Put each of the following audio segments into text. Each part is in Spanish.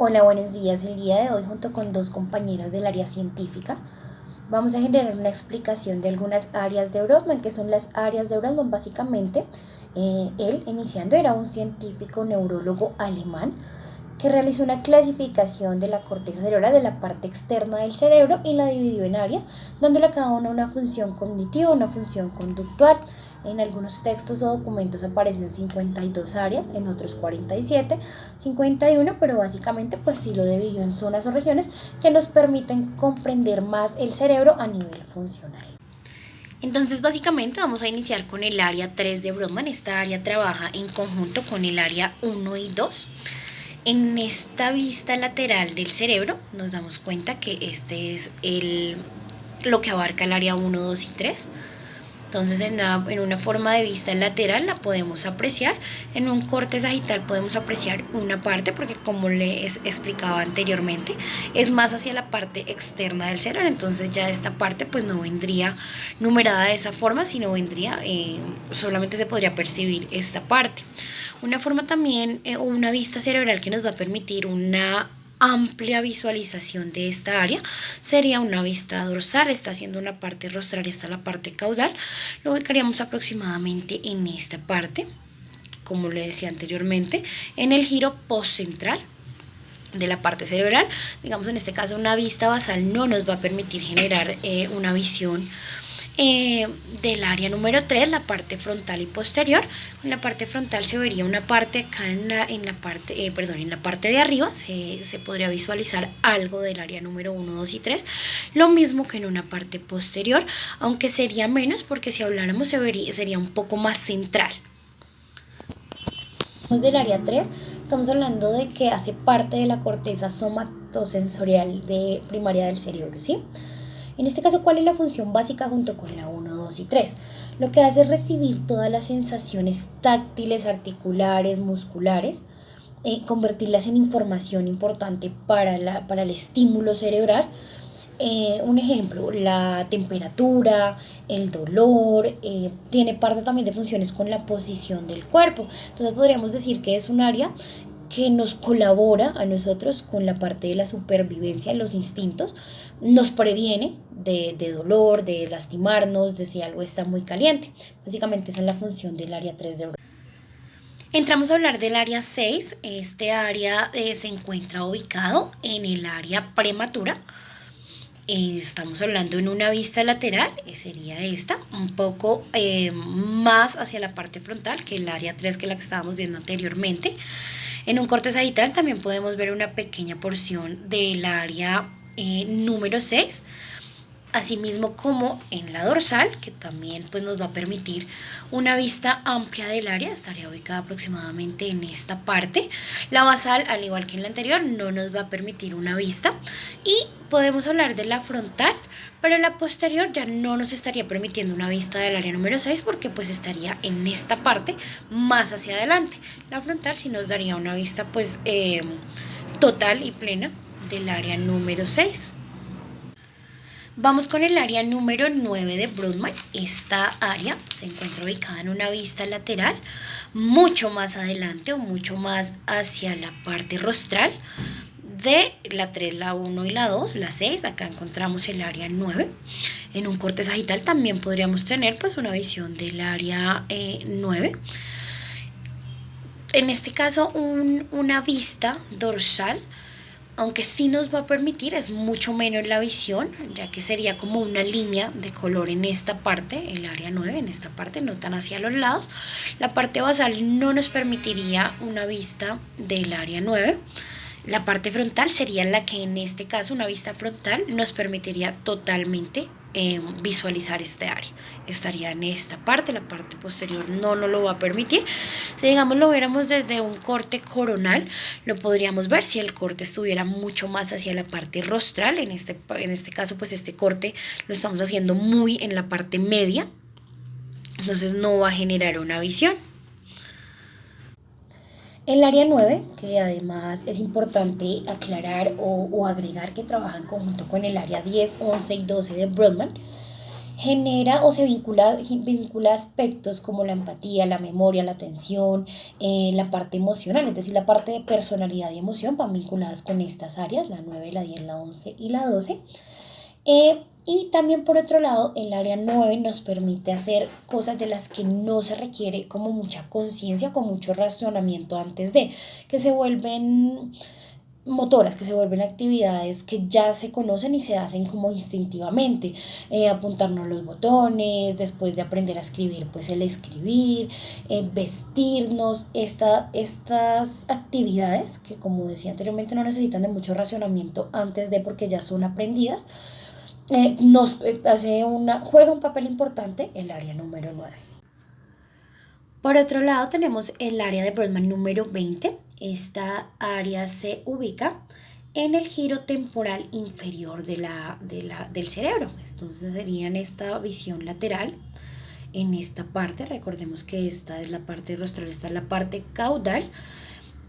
Hola, buenos días. El día de hoy, junto con dos compañeras del área científica, vamos a generar una explicación de algunas áreas de Brodmann. Que son las áreas de Brodmann? Básicamente, él, iniciando, era un científico neurólogo alemán que realizó una clasificación de la corteza cerebral, de la parte externa del cerebro, y la dividió en áreas, dándole a cada una función cognitiva, una función conductual. En algunos textos o documentos aparecen 52 áreas, en otros 47, 51, pero básicamente pues sí lo dividió en zonas o regiones que nos permiten comprender más el cerebro a nivel funcional. Entonces, básicamente vamos a iniciar con el área 3 de Brodmann. Esta área trabaja en conjunto con el área 1 y 2. En esta vista lateral del cerebro nos damos cuenta que este es lo que abarca el área 1, 2 y 3. Entonces en una forma de vista lateral la podemos apreciar. En un corte sagital podemos apreciar una parte, porque como les explicaba anteriormente, es más hacia la parte externa del cerebro. Entonces ya esta parte pues no vendría numerada de esa forma, sino vendría, solamente se podría percibir esta parte. Una forma también, una vista cerebral que nos va a permitir una amplia visualización de esta área sería una vista dorsal. Está haciendo una parte rostral y está la parte caudal. Lo ubicaríamos aproximadamente en esta parte, como le decía anteriormente, en el giro postcentral de la parte cerebral. Digamos, en este caso una vista basal no nos va a permitir generar una visión del área número 3, la parte frontal y posterior. En la parte frontal se vería una parte acá en la parte de arriba se podría visualizar algo del área número 1, 2 y 3, lo mismo que en una parte posterior, aunque sería menos, porque si habláramos sería un poco más central. Del área 3, estamos hablando de que hace parte de la corteza somatosensorial primaria del cerebro, ¿sí? En este caso, ¿cuál es la función básica junto con la 1, 2 y 3? Lo que hace es recibir todas las sensaciones táctiles, articulares, musculares, convertirlas en información importante para el estímulo cerebral. Un ejemplo, la temperatura, el dolor, tiene parte también de funciones con la posición del cuerpo. Entonces podríamos decir que es un área que nos colabora a nosotros con la parte de la supervivencia, los instintos, nos previene de dolor, de lastimarnos, de si algo está muy caliente. Básicamente esa es la función del área 3 de Brodmann. Entramos a hablar del área 6. Este área se encuentra ubicado en el área prematura. Estamos hablando en una vista lateral, sería esta, un poco más hacia la parte frontal que el área 3, que es la que estábamos viendo anteriormente. En un corte sagital también podemos ver una pequeña porción del área número 6, asimismo como en la dorsal, que también pues nos va a permitir una vista amplia del área. Estaría ubicada aproximadamente en esta parte. La basal, al igual que en la anterior, no nos va a permitir una vista, y podemos hablar de la frontal, pero la posterior ya no nos estaría permitiendo una vista del área número 6, porque pues estaría en esta parte más hacia adelante. La frontal sí nos daría una vista pues total y plena del área número 6. Vamos con el área número 9 de Brodmann. Esta área se encuentra ubicada en una vista lateral, mucho más adelante o mucho más hacia la parte rostral de la 3, la 1 y la 2, la 6. Acá encontramos el área 9. En un corte sagital también podríamos tener pues una visión del área 9. En este caso una vista dorsal, aunque sí nos va a permitir, es mucho menos la visión, ya que sería como una línea de color en esta parte, el área 9, en esta parte, no tan hacia los lados. La parte basal no nos permitiría una vista del área 9. La parte frontal sería la que, en este caso, una vista frontal nos permitiría totalmente visualizar este área. Estaría en esta parte, la parte posterior no nos lo va a permitir. Si digamos lo viéramos desde un corte coronal, lo podríamos ver si el corte estuviera mucho más hacia la parte rostral. En este caso pues este corte lo estamos haciendo muy en la parte media, entonces no va a generar una visión. El área 9, que además es importante aclarar o agregar que trabaja en conjunto con el área 10, 11 y 12 de Brodmann, genera o se vincula aspectos como la empatía, la memoria, la atención, la parte emocional, es decir, la parte de personalidad y emoción van vinculadas con estas áreas, la 9, la 10, la 11 y la 12. Y también por otro lado, el área 9 nos permite hacer cosas de las que no se requiere como mucha conciencia, con mucho razonamiento antes de, que se vuelven motoras, que se vuelven actividades que ya se conocen y se hacen como instintivamente, apuntarnos los botones, después de aprender a escribir, pues el escribir, vestirnos, estas actividades que como decía anteriormente no necesitan de mucho racionamiento antes de porque ya son aprendidas, juega un papel importante el área número 9. Por otro lado tenemos el área de Brodmann número 20. Esta área se ubica en el giro temporal inferior del cerebro. Entonces sería en esta visión lateral, en esta parte. Recordemos que esta es la parte rostral, esta es la parte caudal.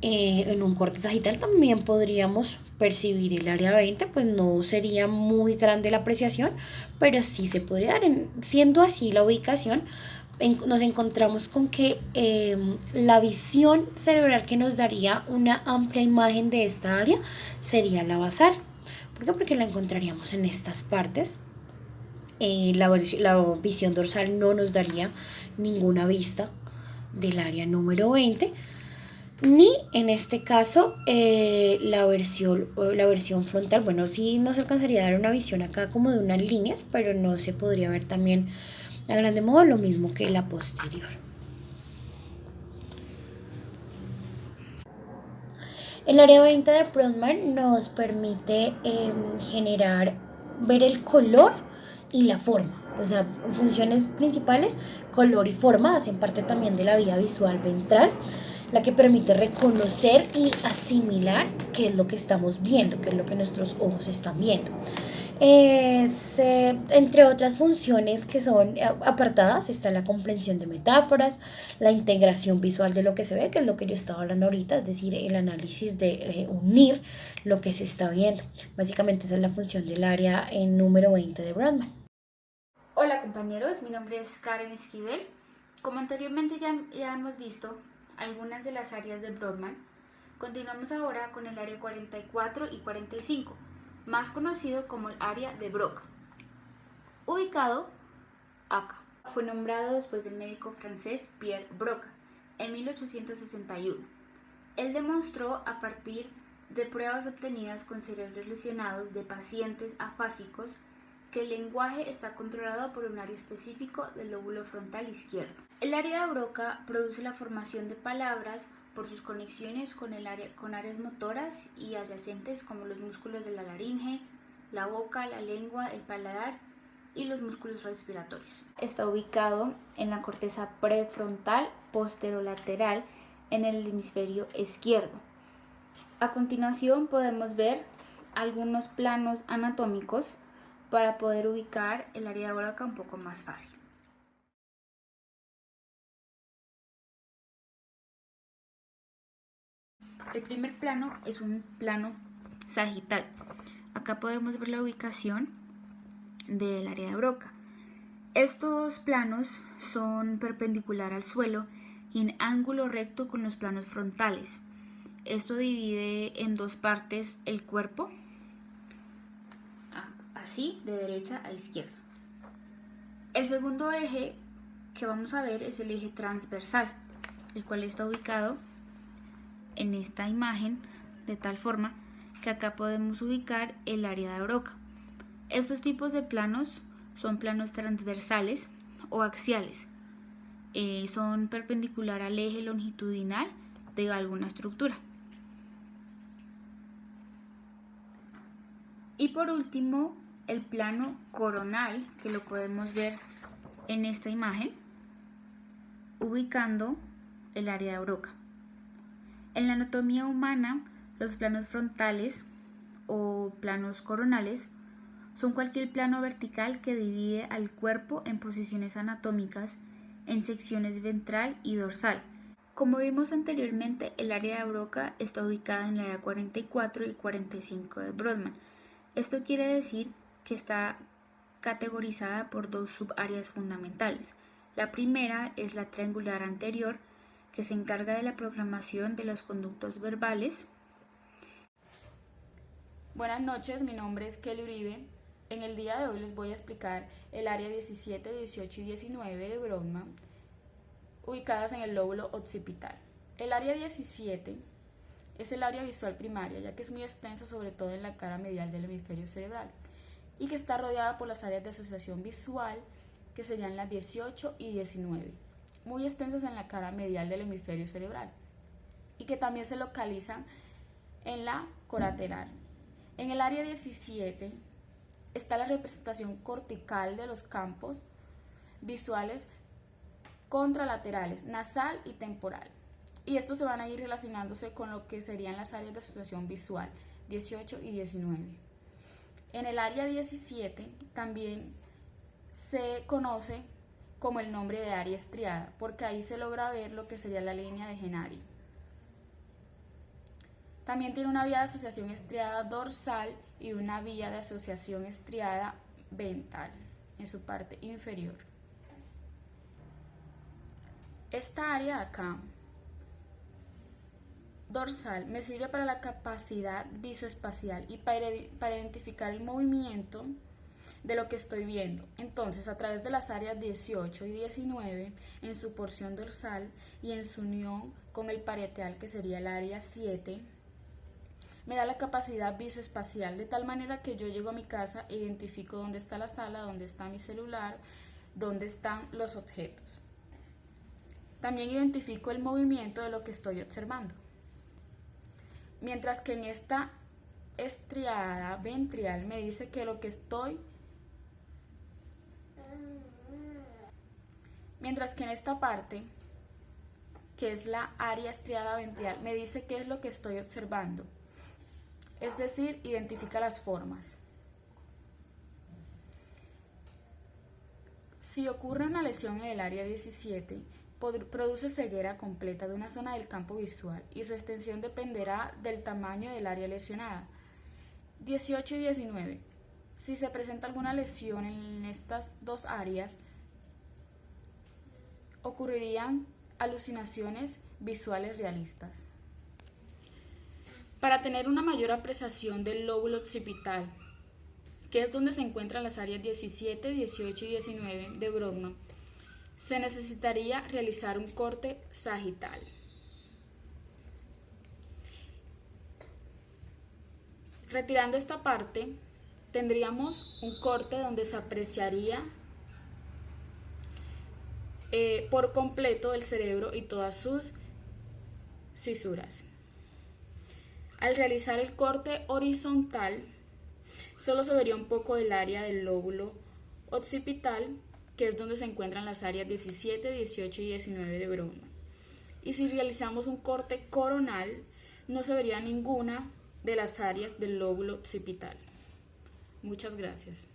En un corte sagital también podríamos percibir el área 20, pues no sería muy grande la apreciación, pero sí se podría dar. Siendo así la ubicación, nos encontramos con que la visión cerebral que nos daría una amplia imagen de esta área sería la basal. ¿Por qué? Porque la encontraríamos en estas partes. La visión dorsal no nos daría ninguna vista del área número 20, ni en este caso la versión frontal. Bueno, sí nos alcanzaría a dar una visión acá como de unas líneas, pero no se podría ver también a grande modo lo mismo que la posterior. El área 20 de Brodmann nos permite ver el color y la forma. O sea, funciones principales, color y forma, hacen parte también de la vía visual ventral, la que permite reconocer y asimilar qué es lo que estamos viendo, qué es lo que nuestros ojos están viendo. Entre otras funciones que son apartadas está la comprensión de metáforas, la integración visual de lo que se ve, que es lo que yo estaba hablando ahorita, es decir, el análisis de unir lo que se está viendo. Básicamente esa es la función del área en número 20 de Brodmann. Hola compañeros, mi nombre es Karen Esquivel. Como anteriormente ya hemos visto algunas de las áreas de Brodmann, continuamos ahora con el área 44 y 45, más conocido como el área de Broca, ubicado acá. Fue nombrado después del médico francés Pierre Broca en 1861. Él demostró a partir de pruebas obtenidas con cerebros lesionados de pacientes afásicos que el lenguaje está controlado por un área específico del lóbulo frontal izquierdo. El área de Broca produce la formación de palabras por sus conexiones con áreas motoras y adyacentes como los músculos de la laringe, la boca, la lengua, el paladar y los músculos respiratorios. Está ubicado en la corteza prefrontal posterolateral en el hemisferio izquierdo. A continuación podemos ver algunos planos anatómicos para poder ubicar el área de Broca un poco más fácil. El primer plano es un plano sagital. Acá podemos ver la ubicación del área de Broca. Estos planos son perpendicular al suelo y en ángulo recto con los planos frontales. Esto divide en dos partes el cuerpo, así de derecha a izquierda. El segundo eje que vamos a ver es el eje transversal, el cual está ubicado en esta imagen de tal forma que acá podemos ubicar el área de Broca. Estos tipos de planos son planos transversales o axiales. Son perpendicular al eje longitudinal de alguna estructura. Y por último, el plano coronal, que lo podemos ver en esta imagen, ubicando el área de Broca. En la anatomía humana, los planos frontales o planos coronales son cualquier plano vertical que divide al cuerpo en posiciones anatómicas en secciones ventral y dorsal. Como vimos anteriormente, el área de Broca está ubicada en el área 44 y 45 de Brodmann. Esto quiere decir que está categorizada por dos subáreas fundamentales. La primera es la triangular anterior, que se encarga de la programación de los conductos verbales. Buenas noches, mi nombre es Kelly Uribe. En el día de hoy les voy a explicar el área 17, 18 y 19 de Brodmann, ubicadas en el lóbulo occipital. El área 17 es el área visual primaria, ya que es muy extensa, sobre todo en la cara medial del hemisferio cerebral, y que está rodeada por las áreas de asociación visual, que serían las 18 y 19, muy extensas en la cara medial del hemisferio cerebral, y que también se localizan en la colateral. En el área 17 está la representación cortical de los campos visuales contralaterales, nasal y temporal. Y estos se van a ir relacionándose con lo que serían las áreas de asociación visual, 18 y 19. En el área 17 también se conoce como el nombre de área estriada, porque ahí se logra ver lo que sería la línea de Genari. También tiene una vía de asociación estriada dorsal y una vía de asociación estriada ventral en su parte inferior. Esta área de acá, dorsal, me sirve para la capacidad visoespacial y para identificar el movimiento de lo que estoy viendo. Entonces, a través de las áreas 18 y 19, en su porción dorsal y en su unión con el parietal, que sería el área 7, me da la capacidad visoespacial, de tal manera que yo llego a mi casa e identifico dónde está la sala, dónde está mi celular, dónde están los objetos. También identifico el movimiento de lo que estoy observando. Mientras que en esta estriada ventral me dice que lo que estoy... Mientras que en esta parte, que es la área estriada ventral, me dice qué es lo que estoy observando. Es decir, identifica las formas. Si ocurre una lesión en el área 17, produce ceguera completa de una zona del campo visual y su extensión dependerá del tamaño del área lesionada. 18 y 19. Si se presenta alguna lesión en estas dos áreas, ocurrirían alucinaciones visuales realistas. Para tener una mayor apreciación del lóbulo occipital, que es donde se encuentran las áreas 17, 18 y 19 de Brodmann, se necesitaría realizar un corte sagital. Retirando esta parte, tendríamos un corte donde se apreciaría por completo el cerebro y todas sus cisuras. Al realizar el corte horizontal, solo se vería un poco del área del lóbulo occipital, que es donde se encuentran las áreas 17, 18 y 19 de Brodmann. Y si realizamos un corte coronal, no se vería ninguna de las áreas del lóbulo occipital. Muchas gracias.